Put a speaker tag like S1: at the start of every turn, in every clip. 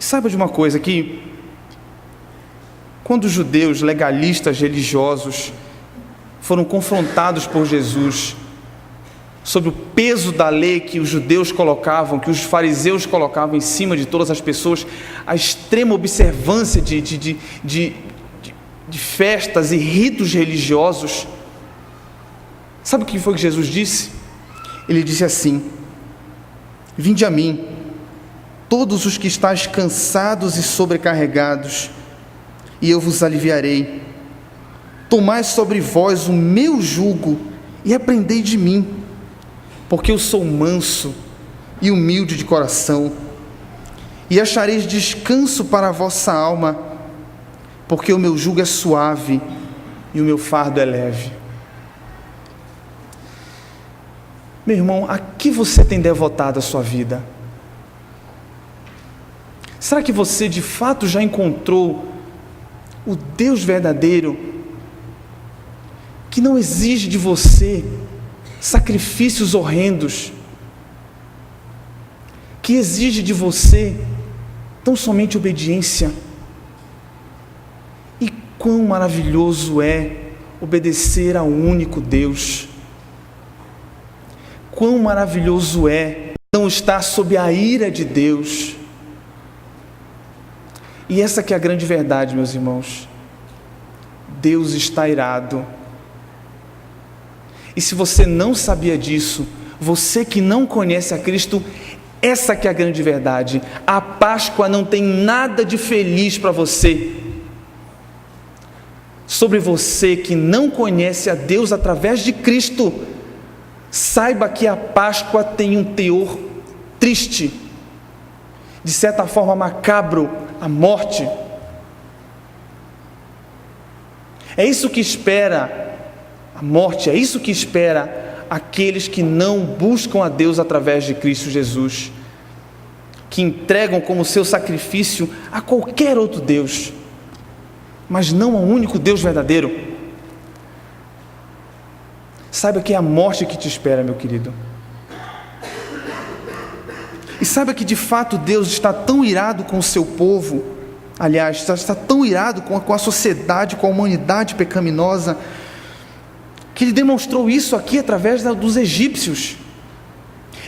S1: Saiba de uma coisa, que quando os judeus legalistas religiosos foram confrontados por Jesus sobre o peso da lei que os judeus colocavam, que os fariseus colocavam em cima de todas as pessoas, a extrema observância de festas e ritos religiosos, sabe o que foi que Jesus disse? Ele disse assim: vinde a mim, todos os que estáis cansados e sobrecarregados, e eu vos aliviarei. Tomai sobre vós o meu jugo e aprendei de mim, porque eu sou manso e humilde de coração, e achareis descanso para a vossa alma, porque o meu jugo é suave e o meu fardo é leve. Meu irmão, a que você tem devotado a sua vida? Será que você de fato já encontrou o Deus verdadeiro, que não exige de você sacrifícios horrendos, que exige de você tão somente obediência? E quão maravilhoso é obedecer ao único Deus! Quão maravilhoso é não estar sob a ira de Deus! E essa que é a grande verdade, meus irmãos. Deus está irado. E se você não sabia disso, você que não conhece a Cristo, essa que é a grande verdade. A Páscoa não tem nada de feliz para você. Sobre você que não conhece a Deus através de Cristo, saiba que a Páscoa tem um teor triste, de certa forma macabro, a morte. É isso que espera a morte, é isso que espera aqueles que não buscam a Deus através de Cristo Jesus, que entregam como seu sacrifício a qualquer outro Deus, mas não ao único Deus verdadeiro. Saiba que é a morte que te espera, meu querido. E saiba que de fato Deus está tão irado com o seu povo, aliás, está tão irado com a sociedade, com a humanidade pecaminosa, que Ele demonstrou isso aqui através dos egípcios.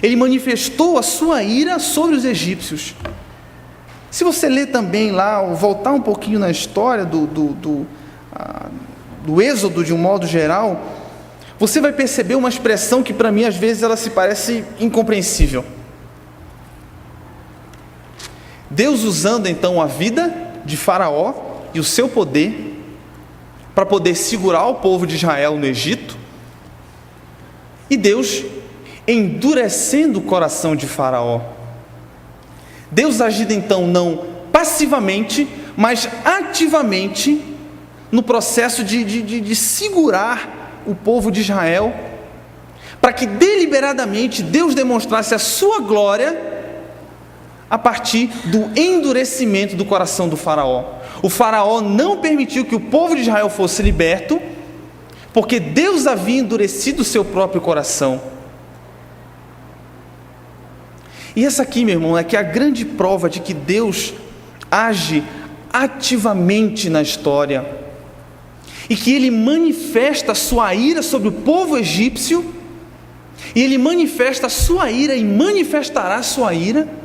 S1: Ele manifestou a sua ira sobre os egípcios. Se você ler também lá, ou voltar um pouquinho na história do Êxodo de um modo geral, você vai perceber uma expressão que para mim às vezes ela se parece incompreensível. Deus usando então a vida de Faraó e o seu poder para poder segurar o povo de Israel no Egito, e Deus endurecendo o coração de Faraó. Deus agindo então não passivamente, mas ativamente no processo de segurar o povo de Israel, para que deliberadamente Deus demonstrasse a sua glória a partir do endurecimento do coração do Faraó. O Faraó não permitiu que o povo de Israel fosse liberto, porque Deus havia endurecido o seu próprio coração. E essa aqui, meu irmão, é que é a grande prova de que Deus age ativamente na história, e que Ele manifesta a sua ira sobre o povo egípcio, e Ele manifesta a sua ira e manifestará a sua ira,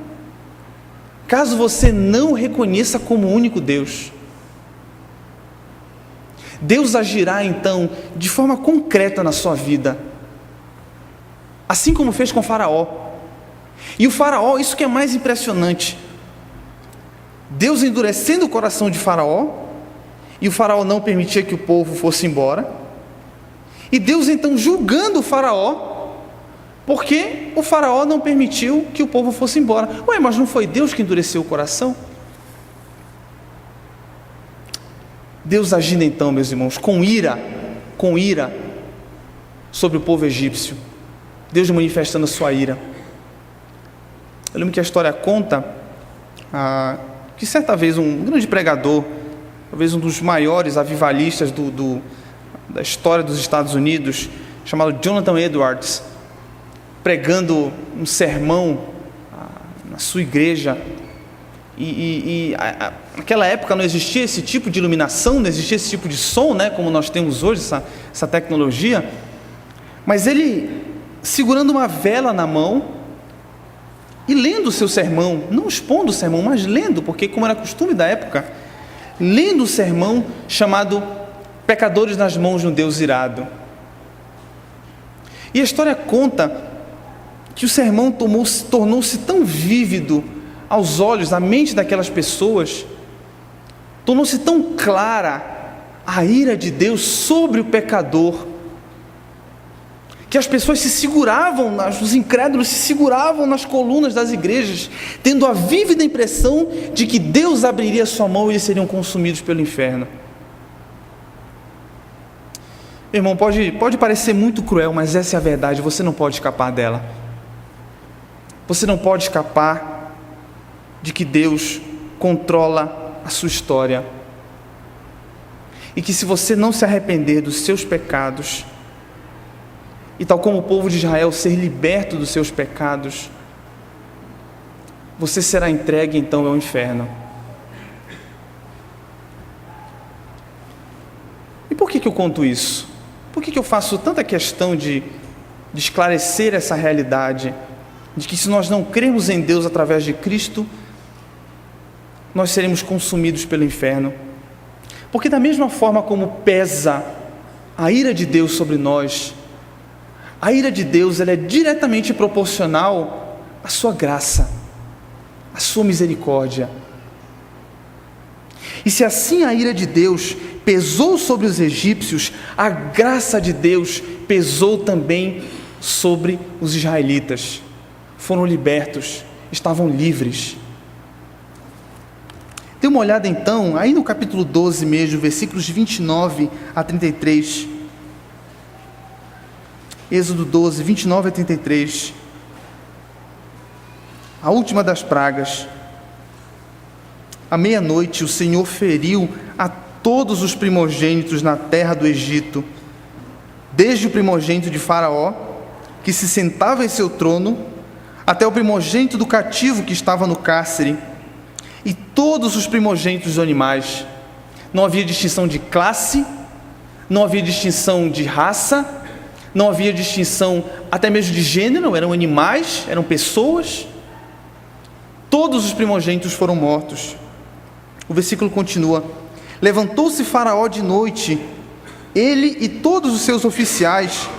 S1: caso você não o reconheça como o único Deus. Deus agirá então de forma concreta na sua vida, assim como fez com Faraó. E o Faraó, isso que é mais impressionante, Deus endurecendo o coração de Faraó, e o Faraó não permitia que o povo fosse embora, e Deus então julgando o Faraó, porque o Faraó não permitiu que o povo fosse embora. Ué, mas não foi Deus que endureceu o coração? Deus agindo então, meus irmãos, com ira sobre o povo egípcio. Deus manifestando a sua ira. Eu lembro que a história conta que certa vez um grande pregador, talvez um dos maiores avivalistas da história dos Estados Unidos, chamado Jonathan Edwards, pregando um sermão na sua igreja, naquela época não existia esse tipo de iluminação, não existia esse tipo de som, né, como nós temos hoje, essa tecnologia. Mas ele, segurando uma vela na mão e lendo o seu sermão, não expondo o sermão, mas lendo, porque como era costume da época, lendo o sermão chamado Pecadores nas Mãos de um Deus Irado. E a história conta que o sermão tornou-se tão vívido aos olhos, à mente daquelas pessoas, tornou-se tão clara a ira de Deus sobre o pecador, que as pessoas se seguravam, os incrédulos se seguravam nas colunas das igrejas, tendo a vívida impressão de que Deus abriria sua mão e eles seriam consumidos pelo inferno. Meu irmão, pode parecer muito cruel, mas essa é a verdade, você não pode escapar dela. Você não pode escapar de que Deus controla a sua história. E que se você não se arrepender dos seus pecados, e tal como o povo de Israel ser liberto dos seus pecados, você será entregue então ao inferno. E por que eu conto isso? Por que eu faço tanta questão de esclarecer essa realidade, de que se nós não crermos em Deus através de Cristo, nós seremos consumidos pelo inferno? Porque da mesma forma como pesa a ira de Deus sobre nós, a ira de Deus ela é diretamente proporcional à sua graça, à sua misericórdia. E se assim a ira de Deus pesou sobre os egípcios, a graça de Deus pesou também sobre os israelitas. Foram libertos, estavam livres. Dê uma olhada então, aí no capítulo 12 mesmo, versículos 29 a 33. Êxodo 12, 29 a 33. A última das pragas. À meia-noite o Senhor feriu a todos os primogênitos na terra do Egito, desde o primogênito de Faraó, que se sentava em seu trono, até o primogênito do cativo que estava no cárcere, e todos os primogênitos dos animais. Não havia distinção de classe, não havia distinção de raça, não havia distinção até mesmo de gênero, eram animais, eram pessoas. Todos os primogênitos foram mortos. O versículo continua: levantou-se Faraó de noite, ele e todos os seus oficiais,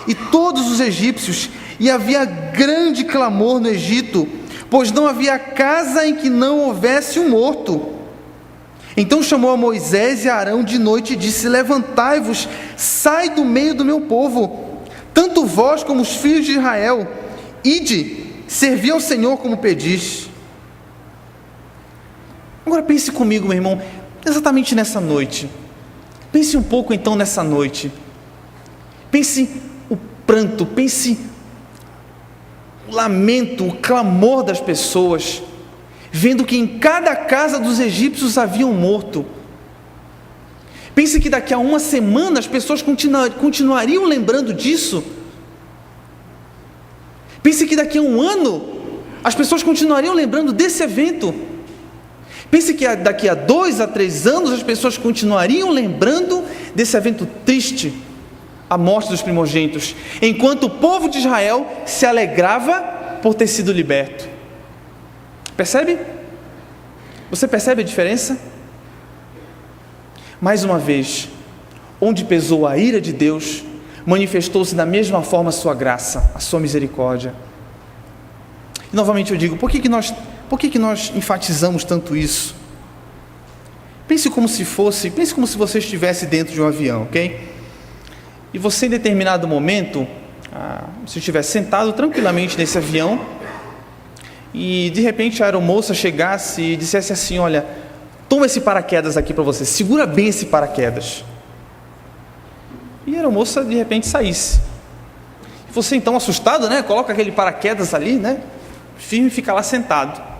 S1: e todos os egípcios, e havia grande clamor no Egito, pois não havia casa em que não houvesse um morto. Então chamou a Moisés e a Arão de noite e disse: levantai-vos, sai do meio do meu povo, tanto vós como os filhos de Israel, ide, servi ao Senhor como pedis. Agora pense comigo, meu irmão, exatamente nessa noite. Pense um pouco então nessa noite. Pense o pranto, pense o lamento, o clamor das pessoas, vendo que em cada casa dos egípcios havia um morto. Pense que daqui a uma semana as pessoas continuariam lembrando disso. Pense que daqui a um ano as pessoas continuariam lembrando desse evento. Pense que daqui a 2 a 3 anos as pessoas continuariam lembrando desse evento triste, a morte dos primogênitos, enquanto o povo de Israel se alegrava por ter sido liberto. Percebe? Você percebe a diferença? Mais uma vez, onde pesou a ira de Deus, manifestou-se da mesma forma a sua graça, a sua misericórdia. E novamente eu digo, por que nós enfatizamos tanto isso? Pense como se você estivesse dentro de um avião, ok? E você em determinado momento, se estivesse sentado tranquilamente nesse avião, e de repente a aeromoça chegasse e dissesse assim: olha, toma esse paraquedas aqui para você, segura bem esse paraquedas. E a aeromoça de repente saísse. E você então assustado, né? Coloca aquele paraquedas ali, né? Firme, e fica lá sentado.